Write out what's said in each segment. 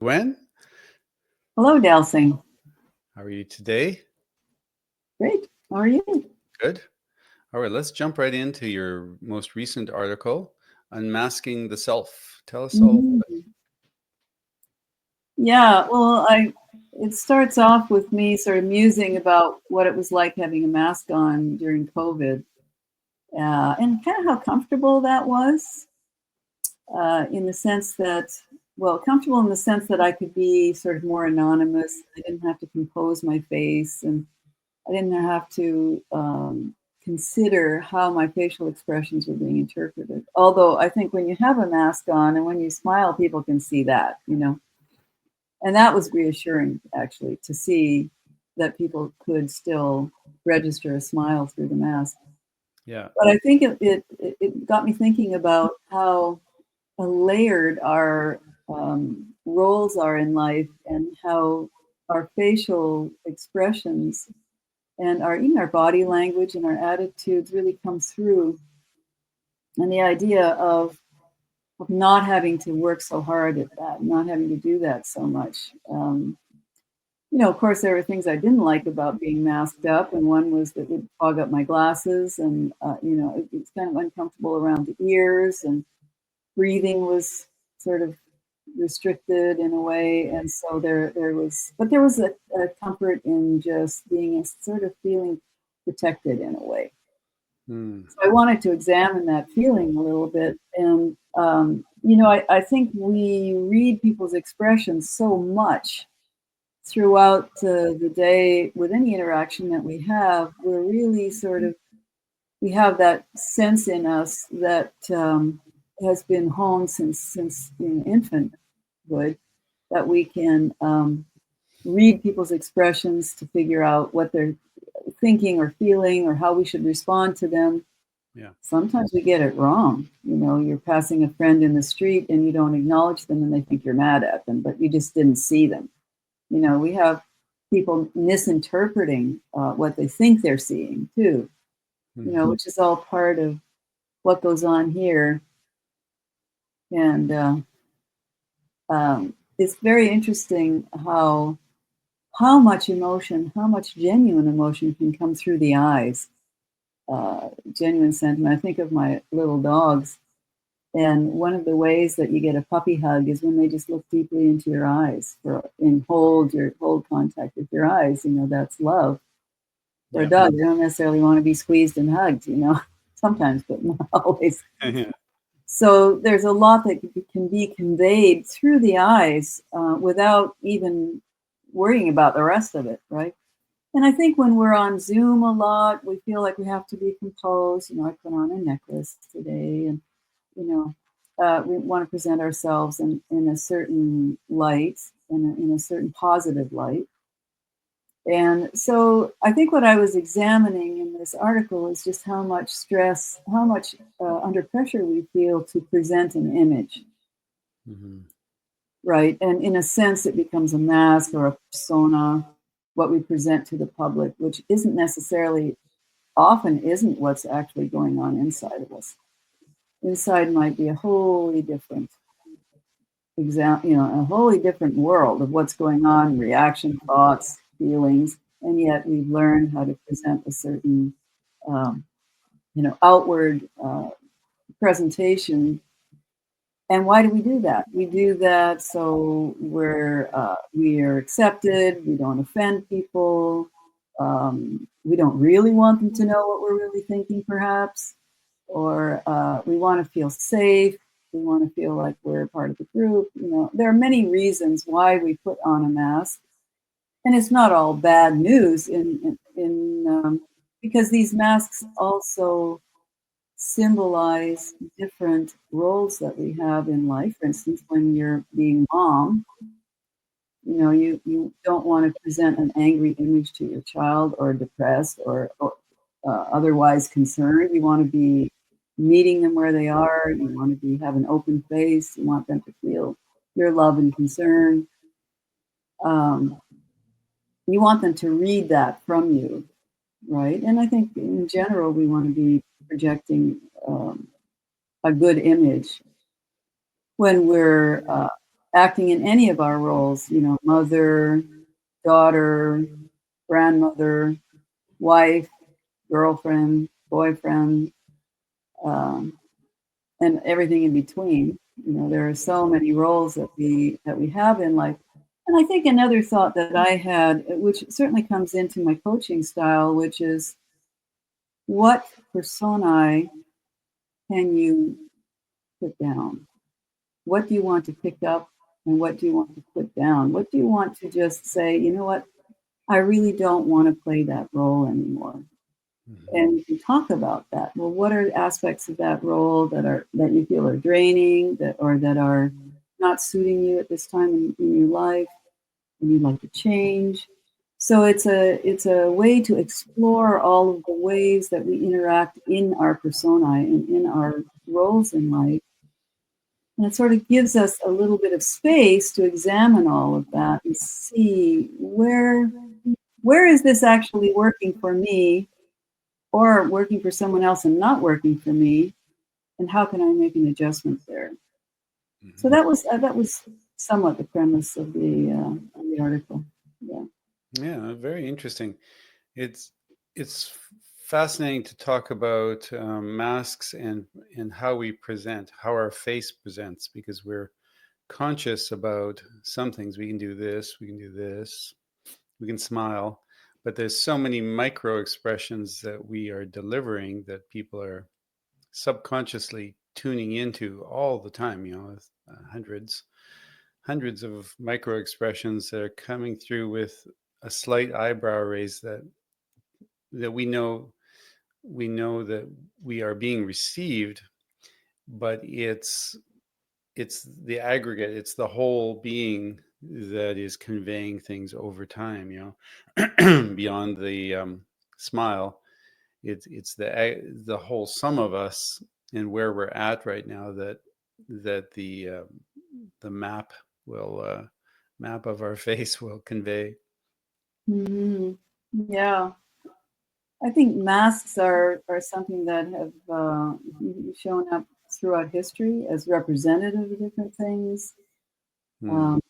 Gwen, Hello, Delsing. how are you today? Great. How are you? Good. All right, let's jump right into your most recent article, Unmasking the Self. Tell us all. Mhm. Yeah, well, it starts off with me sort of musing about what it was like having a mask on during COVID, and kind of how comfortable that was, in the sense that, well, comfortable in the sense that I could be sort of more anonymous. I didn't have to compose my face, and I didn't have to consider how my facial expressions were being interpreted. Although I think when you have a mask on and when you smile, people can see that. And that was reassuring, actually, to see that people could still register a smile through the mask. Yeah. But I think it got me thinking about how layered our roles are in life, and how our facial expressions and even our body language and our attitudes really come through. And the idea of not having to work so hard at that, not having to do that so much. Of course, there were things I didn't like about being masked up, and one was that it would fog up my glasses, and it's kind of uncomfortable around the ears, and breathing was sort of restricted in a way, and so there was a comfort in just being a sort of feeling protected in a way. Hmm. So I wanted to examine that feeling a little bit. And, I think we read people's expressions so much throughout the day with any interaction that we have. We're really we have that sense in us that has been honed since infanthood, that we can read people's expressions to figure out what they're thinking or feeling or how we should respond to them. Yeah. Sometimes we get it wrong. You're passing a friend in the street and you don't acknowledge them and they think you're mad at them, but you just didn't see them. We have people misinterpreting what they think they're seeing too, Mhm. which is all part of what goes on here. And it's very interesting how much emotion, how much genuine emotion can come through the eyes. Genuine sentiment. I think of my little dogs, and one of the ways that you get a puppy hug is when they just look deeply into your eyes and hold contact with your eyes. That's love. For a Yeah. dog, they don't necessarily want to be squeezed and hugged. Sometimes, but not always. Yeah. So there's a lot that can be conveyed through the eyes without even worrying about the rest of it, right? And I think when we're on Zoom a lot, we feel like we have to be composed. I put on a necklace today, and we want to present ourselves in a certain light, in a certain positive light. And so I think what I was examining in this article is just how much stress, how much under pressure we feel to present an image, Mhm. right? And in a sense, it becomes a mask or a persona, what we present to the public, which often isn't what's actually going on inside of us. Inside might be a wholly different a wholly different world of what's going on, reaction, thoughts, feelings, and yet we've learned how to present a certain, um, outward presentation. And why do we do that? We do that so we are accepted. We don't offend people. We don't really want them to know what we're really thinking, perhaps, or we want to feel safe. We want to feel like we're part of the group. There are many reasons why we put on a mask, and it's not all bad news. Because these masks also symbolize different roles that we have in life. For instance, when you're being mom, you don't want to present an angry image to your child, or depressed, or otherwise concerned. You want to be meeting them where they are. You want to have an open face. You want them to feel your love and concern. Um, you want them to read that from you, right? And I think in general, we want to be projecting a good image when we're acting in any of our roles, mother, daughter, grandmother, wife, girlfriend, boyfriend, um, and everything in between. There are so many roles that we have in life. And I think another thought that I had, which certainly comes into my coaching style, which is what personae can you put down? What do you want to pick up and what do you want to put down? What do you want to just say, you know what, I really don't want to play that role anymore. Mhm. And you can talk about that. Well, what are aspects of that role that you feel are draining, that are not suiting you at this time in your life, and you'd like to change? So it's a way to explore all of the ways that we interact in our personae and in our roles in life. And it sort of gives us a little bit of space to examine all of that and see where is this actually working for me or working for someone else and not working for me, and how can I make an adjustment there? So Mhm. that was somewhat the premise of the article. Yeah. Yeah, very interesting. It's fascinating to talk about masks and how we present, how our face presents, because we're conscious about some things. We can do this, we can do this, we can smile, but there's so many micro expressions that we are delivering that people are subconsciously tuning into all the time. Hundreds of micro expressions that are coming through with a slight eyebrow raise that we know that we are being received, but it's the aggregate, it's the whole being that is conveying things over time, beyond the smile. It's the whole sum of us and where we're at right now that the map of our face will convey. Hmm. Yeah. I think masks are something that have shown up throughout history as representative of different things. Hmm. Um,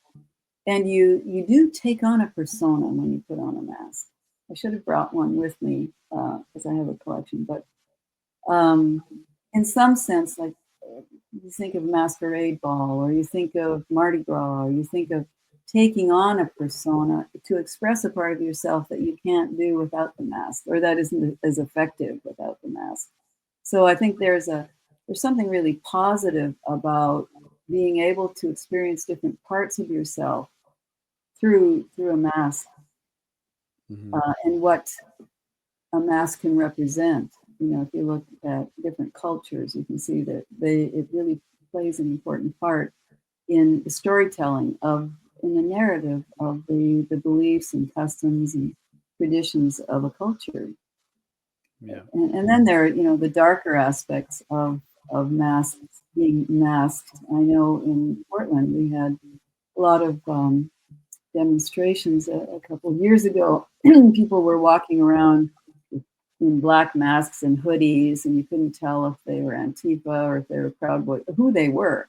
and you do take on a persona when you put on a mask. I should have brought one with me because I have a collection. But um, in some sense, like you think of masquerade ball, or you think of Mardi Gras, or you think of taking on a persona to express a part of yourself that you can't do without the mask, or that isn't as effective without the mask. So I think there's something really positive about being able to experience different parts of yourself through a mask, Hmm. and what a mask can represent. If you look at different cultures, you can see that it really plays an important part in the storytelling of in the narrative of the beliefs and customs and traditions of a culture. Yeah. And then there are, the darker aspects of masks, being masked. I know in Portland we had a lot of demonstrations a couple of years ago. People were walking around in black masks and hoodies, and you couldn't tell if they were Antifa or if they were Proud Boys, who they were.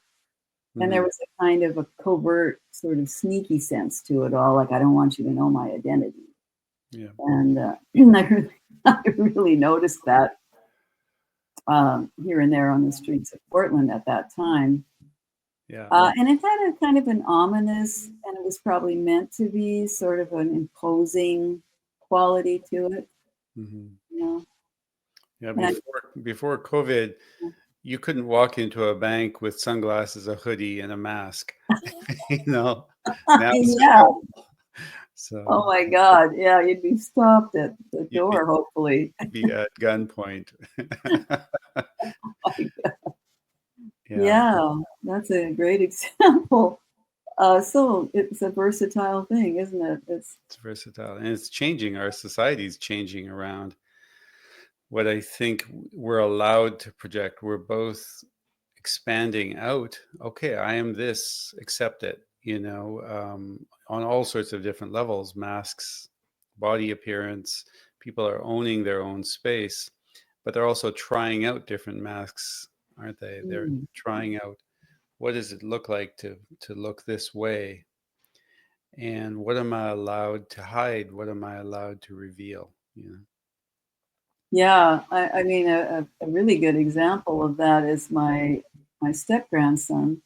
And there Hmm. was a kind of a covert, sort of sneaky sense to it all, like, I don't want you to know my identity. Yeah. And I really, I really noticed that here and there on the streets of Portland at that time. Yeah. And it had a kind of an ominous, and it was probably meant to be sort of an imposing quality to it, Hmm. you know. Yeah. And Before COVID, you couldn't walk into a bank with sunglasses, a hoodie, and a mask. you know, now it's yeah, normal. oh So my God, yeah, you'd be stopped at the you'd door, hopefully. be at gunpoint. Yeah, Yeah, that's a great example. So it's a versatile thing, isn't it? It's it's versatile and it's changing. Our society is changing around what I think we're allowed to project. We're both expanding out. Okay, I am this, accept it, on all sorts of different levels, masks, body appearance. People are owning their own space, but they're also trying out different masks, aren't they? They're mm, trying out what does it look like to look this way, and what am I allowed to hide, what am I allowed to reveal, you know. Yeah, I mean, a really good example of that is my step grandson.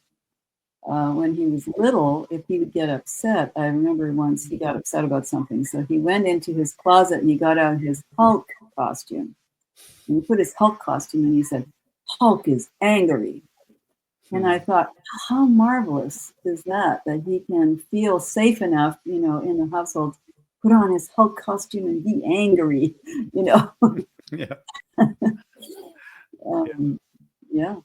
When he was little, if he would get upset, I remember once he got upset about something. So he went into his closet and he got out his Hulk costume. And he put his Hulk costume and he said, Hulk is angry. And I Hmm. thought, how marvelous is that, that he can feel safe enough, in the household, put on his Hulk costume and be angry, you know. Yeah. Yeah. um, yeah.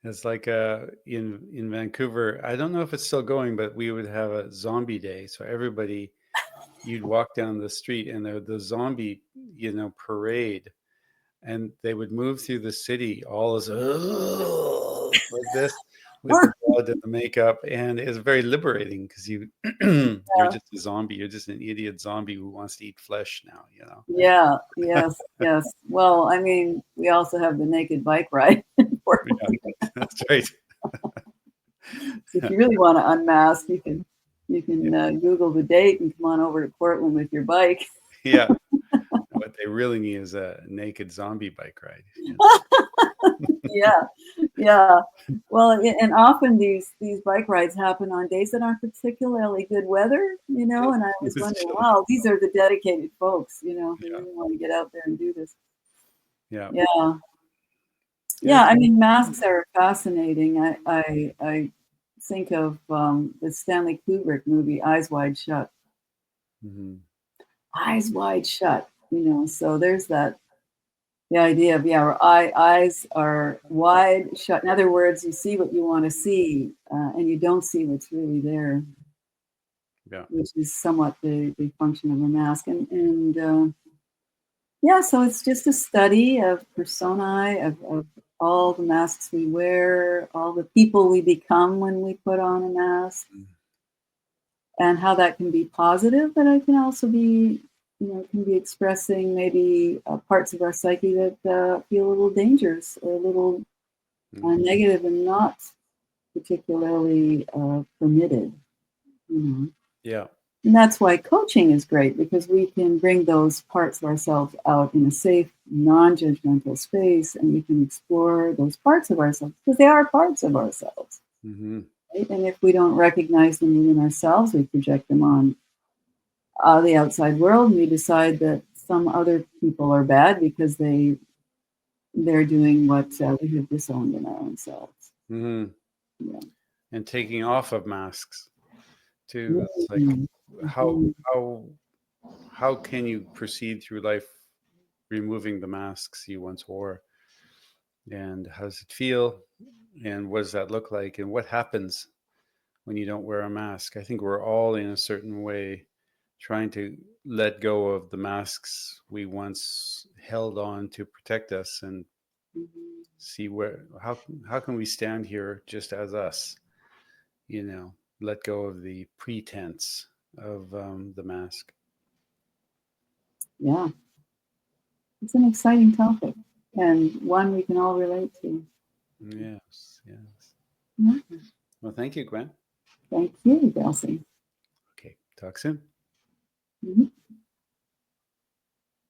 It's like in Vancouver, I don't know if it's still going, but we would have a zombie day. So everybody, you'd walk down the street and the zombie, parade, and they would move through the city all as like this, with the blood and the makeup, and it's very liberating because you're just a zombie, you're just an idiot zombie who wants to eat flesh now, Yeah, yes, yes. Well, I mean, we also have the naked bike ride in Portland. Yeah, that's right. So if you really want to unmask, you can Google the date and come on over to Portland with your bike. Yeah, what they really need is a naked zombie bike ride. Yeah, yeah. Well, and often these bike rides happen on days that aren't particularly good weather, and I always It's wonder, chilly. wow, these are the dedicated folks, who Yeah, really want to get out there and do this. yeah, Yeah. yeah. Yeah, I mean, masks are fascinating. I think of the Stanley Kubrick movie Eyes Wide Shut. Mhm. Eyes wide shut, So there's the idea of, yeah, our eyes are wide shut. In other words, you see what you want to see, and you don't see what's really there, Yeah. which is somewhat the function of a mask. And yeah, so it's just a study of personae, of all the masks we wear, all the people we become when we put on a mask, Mm. and how that can be positive, but it can also be, can be expressing maybe parts of our psyche that feel a little dangerous or a little Mhm. negative and not particularly permitted. You know. Yeah. And that's why coaching is great, because we can bring those parts of ourselves out in a safe, non judgmental space, and we can explore those parts of ourselves because they are parts of ourselves. Mhm. Right? And if we don't recognize them within ourselves, we project them on the outside world, and we decide that some other people are bad because they're doing what we have disowned in our own selves. Mhm. Yeah. And taking off of masks too. It's like Mhm. how Mhm. how how can you proceed through life removing the masks you once wore? And how does it feel? And what does that look like? And what happens when you don't wear a mask? I think we're all in a certain way trying to let go of the masks we once held on to protect us, and Mhm. see where how can we stand here just as us, let go of the pretense of the mask. Yeah, it's an exciting topic and one we can all relate to. Yes, yes. Yeah. Well, thank you, Gwen. Thank you, Delsing. Okay, talk soon. Mhm.